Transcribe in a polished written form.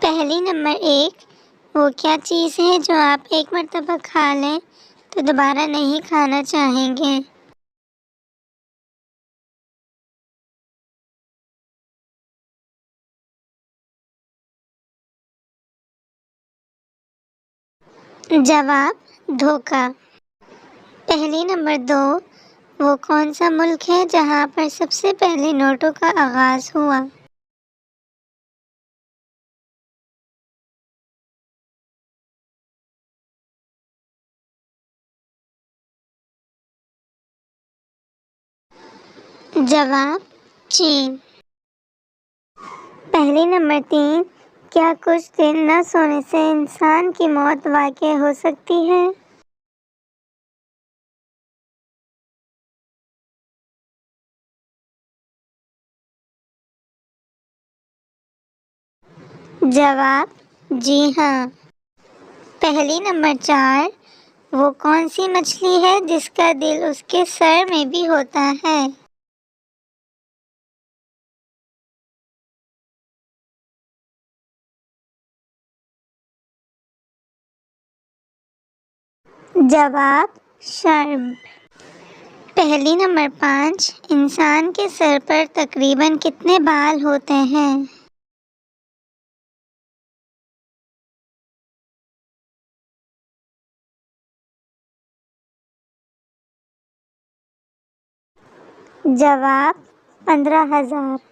پہلی نمبر 1، وہ کیا چیز ہے جو آپ ایک مرتبہ کھا لیں تو دوبارہ نہیں کھانا چاہیں گے؟ جواب: دھوکہ۔ پہلی نمبر 2، وہ کون سا ملک ہے جہاں پر سب سے پہلے نوٹوں کا آغاز ہوا؟ جواب: چین۔ پہلی نمبر 3، کیا کچھ دن نہ سونے سے انسان کی موت واقع ہو سکتی ہے؟ جواب: جی ہاں۔ پہلی نمبر 4، وہ کون سی مچھلی ہے جس کا دل اس کے سر میں بھی ہوتا ہے؟ جواب: شرم۔ پہلی نمبر 5، انسان کے سر پر تقریباً کتنے بال ہوتے ہیں؟ جواب: 15,000۔